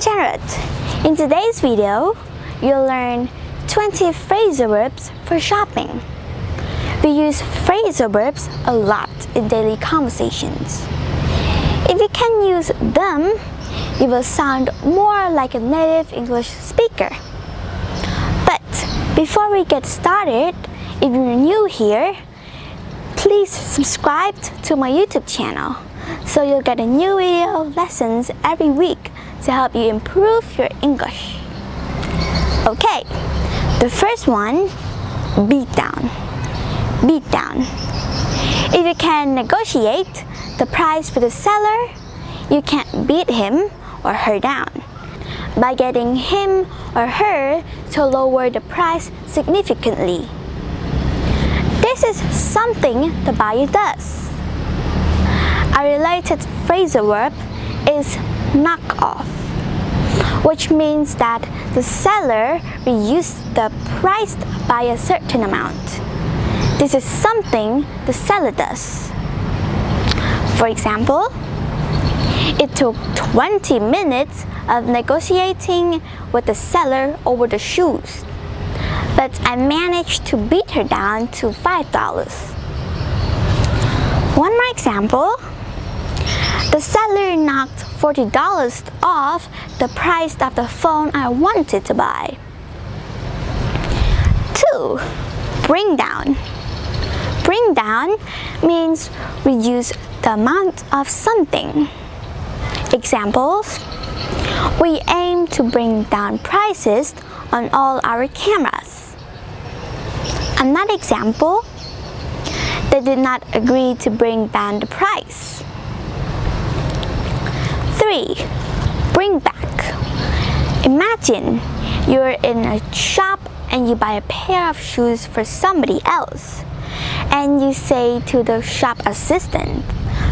Chanroth. In today's video, you'll learn 20 phrasal verbs for shopping. We use phrasal verbs a lot in daily conversations. If you can use them, you will sound more like a native English speaker. But before we get started, if you're new here, please subscribe to my YouTube channel so you'll get a new video lessons every week to help you improve your English. Okay, the first one, beat down. Beat down. If you can negotiate the price for the seller, you can beat him or her down by getting him or her to lower the price significantly. This is something the buyer does. A related phrasal verb is knock off, which means that the seller reduced the price by a certain amount. This is something the seller does. For example, it took 20 minutes of negotiating with the seller over the shoes, but I managed to beat her down to $5. One more example. The seller knocked $40 off the price of the phone I wanted to buy. 2. Bring down. Bring down means reduce the amount of something. Examples: we aim to bring down prices on all our cameras. Another example: they did not agree to bring down the price. 3. Bring back. Imagine you're in a shop and you buy a pair of shoes for somebody else, and you say to the shop assistant,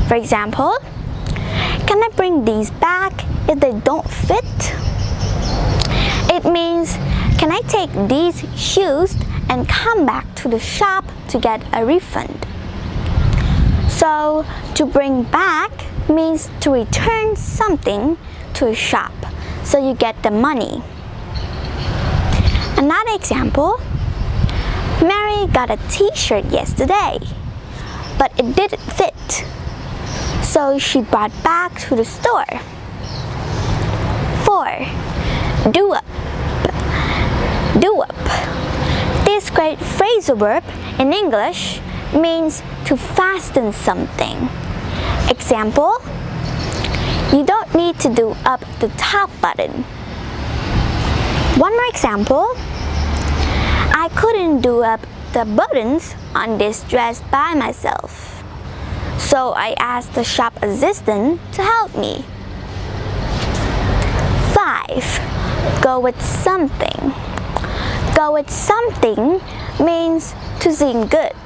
for example, "Can I bring these back if they don't fit?" It means, can I take these shoes and come back to the shop to get a refund? So, to bring back means to return something to a shop so you get the money. Another example: Mary got a t-shirt yesterday, but it didn't fit, so she brought back to the store. 4. Do up. Do up. This great phrasal verb in English means to fasten something. Example: you don't need to do up the top button. One more example: I couldn't do up the buttons on this dress by myself, so I asked the shop assistant to help me. 5. Go with something. Go with something means to seem good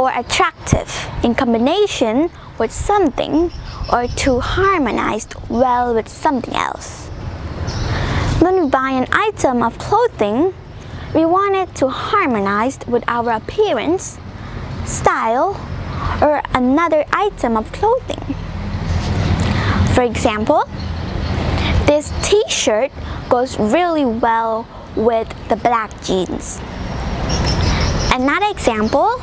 or attractive in combination with something, or to harmonize well with something else. When we buy an item of clothing, we want it to harmonize with our appearance, style, or another item of clothing. For example, this t-shirt goes really well with the black jeans. Another example: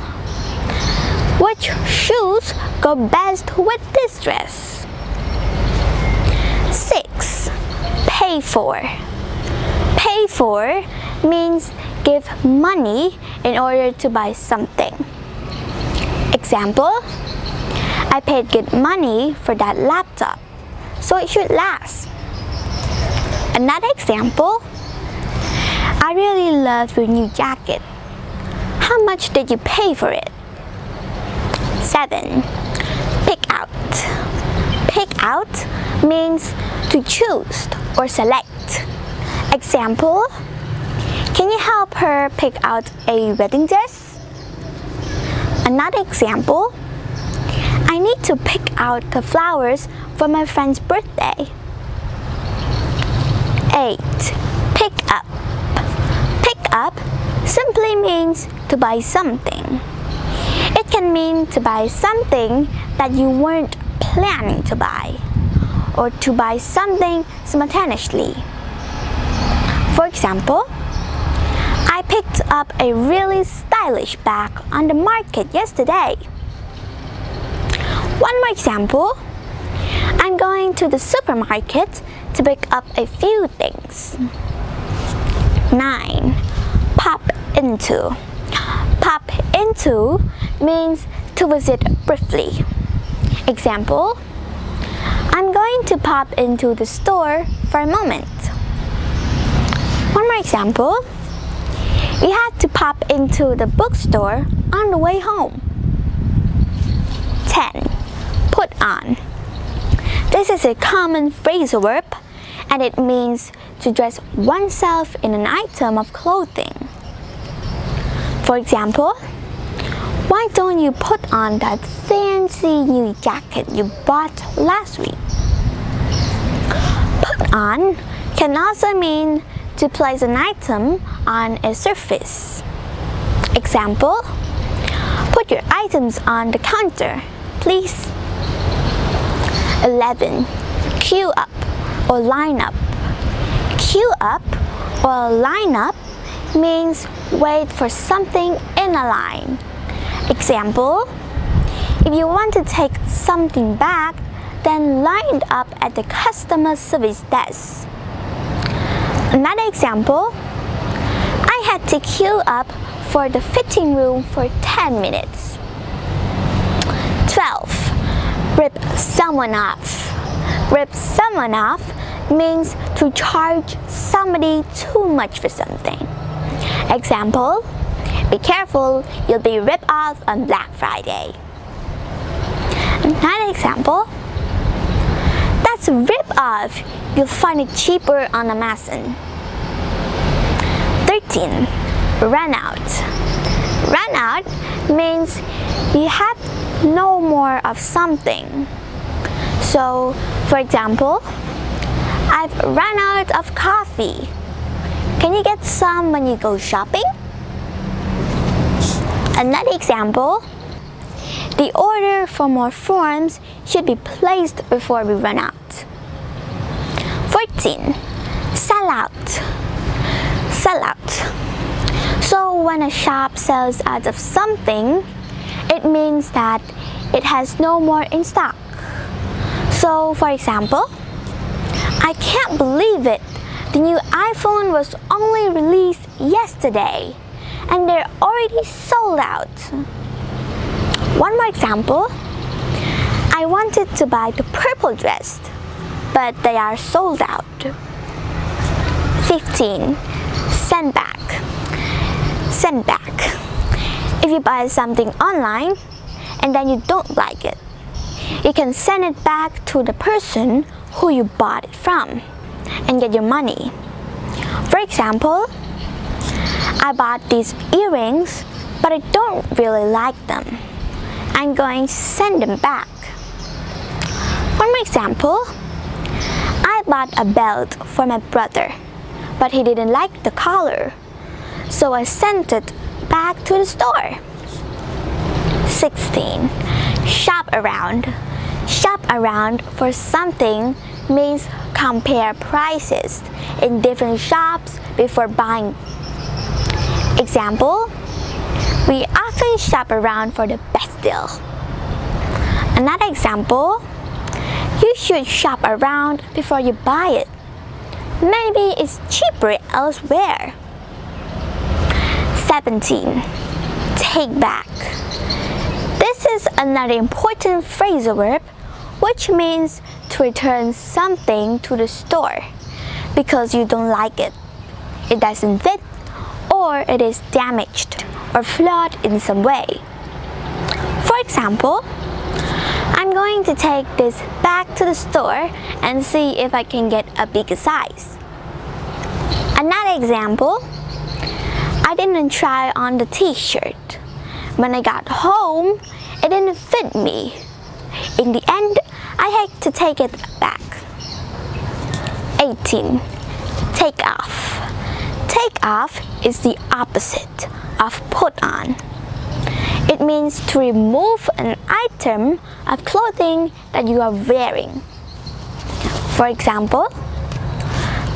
which shoes go best with this dress? 6. Pay for. Pay for means give money in order to buy something. Example: I paid good money for that laptop, so it should last. Another example: I really love your new jacket. How much did you pay for it? 7. Pick out. Pick out means to choose or select. Example: can you help her pick out a wedding dress? Another example: I need to pick out the flowers for my friend's birthday. 8. Pick up. Pick up simply means to buy something. It can mean to buy something that you weren't planning to buy, or to buy something simultaneously. For example, I picked up a really stylish bag on the market yesterday. One more example. I'm going to the supermarket to pick up a few things. 9. Pop into. Pop into means to visit briefly. Example, I'm going to pop into the store for a moment. One more example. We had to pop into the bookstore on the way home. 10. Put on. This is a common phrasal verb and it means to dress oneself in an item of clothing. For example, why don't you put on that fancy new jacket you bought last week? Put on can also mean to place an item on a surface. Example, put your items on the counter, please. 11. Queue up or line up. Queue up or line up means wait for something in a line. Example, if you want to take something back, then line up at the customer service desk. Another example, I had to queue up for the fitting room for 10 minutes. 12. Rip someone off. Rip someone off means to charge somebody too much for something. Example, be careful, you'll be ripped off on Black Friday. Another example, that's a rip off, you'll find it cheaper on Amazon. 13. Run out. Run out means you have no more of something. So, for example, I've run out of coffee. Can you get some when you go shopping? Another example, the order for more forms should be placed before we run out. 14. Sell out. Sell out. So when a shop sells out of something, it means that it has no more in stock. So for example, I can't believe it. The new iPhone was only released yesterday and they're already sold out. One more example, I wanted to buy the purple dress, but they are sold out. 15. Send back. Send back. If you buy something online and then you don't like it, you can send it back to the person who you bought it from and get your money. For example, I bought these earrings, but I don't really like them. I'm going to send them back. One more example, I bought a belt for my brother, but he didn't like the color, so I sent it back to the store. 16. Shop around. Shop around for something means compare prices in different shops before buying. Example, we often shop around for the best deal. Another example, you should shop around before you buy it. Maybe it's cheaper elsewhere. 17. Take back. This is another important phrasal verb which means to return something to the store because you don't like it, it doesn't fit, or it is damaged or flawed in some way. For example, I'm going to take this back to the store and see if I can get a bigger size. Another example, I didn't try on the t-shirt. When I got home, it didn't fit me. In the end, I had to take it back. 18. Take off. Take off is the opposite of put on. It means to remove an item of clothing that you are wearing. For example,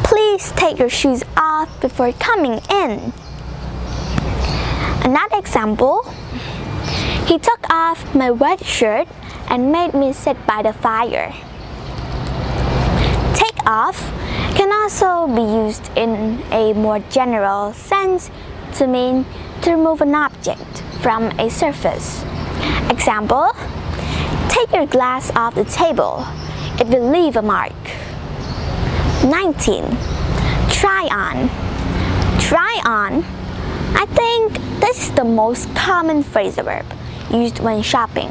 please take your shoes off before coming in. Another example, he took off my wet shirt and made me sit by the fire. Take off can also be used in a more general sense to mean to remove an object from a surface. Example, take your glass off the table. It will leave a mark. 19. Try on. Try on. I think this is the most common phrasal verb used when shopping,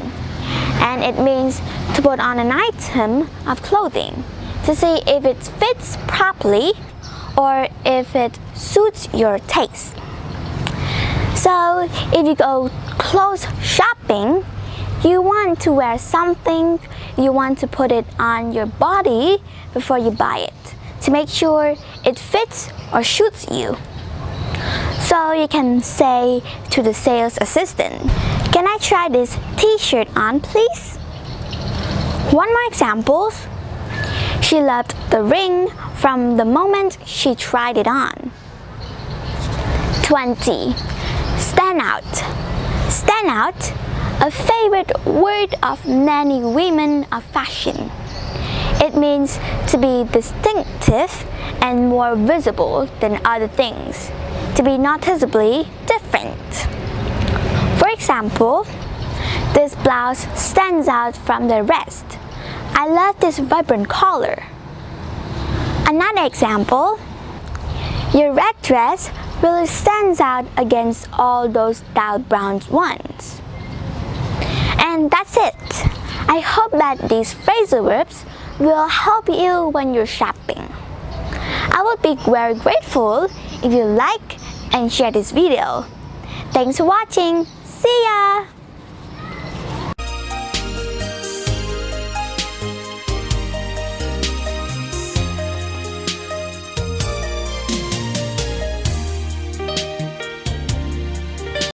and it means to put on an item of clothing to see if it fits properly or if it suits your taste. So if you go clothes shopping, you want to wear something, you want to put it on your body before you buy it to make sure it fits or suits you. So you can say to the sales assistant, "Can I try this t-shirt on, please?" One more example. She loved the ring from the moment she tried it on. 20. Stand out. Stand out, a favorite word of many women of fashion. It means to be distinctive and more visible than other things, to be noticeably different. For example, this blouse stands out from the rest. I love this vibrant color. Another example, your red dress really stands out against all those dull brown ones. And that's it. I hope that these phrasal verbs will help you when you're shopping. I would be very grateful if you like and share this video. Thanks for watching. See ya!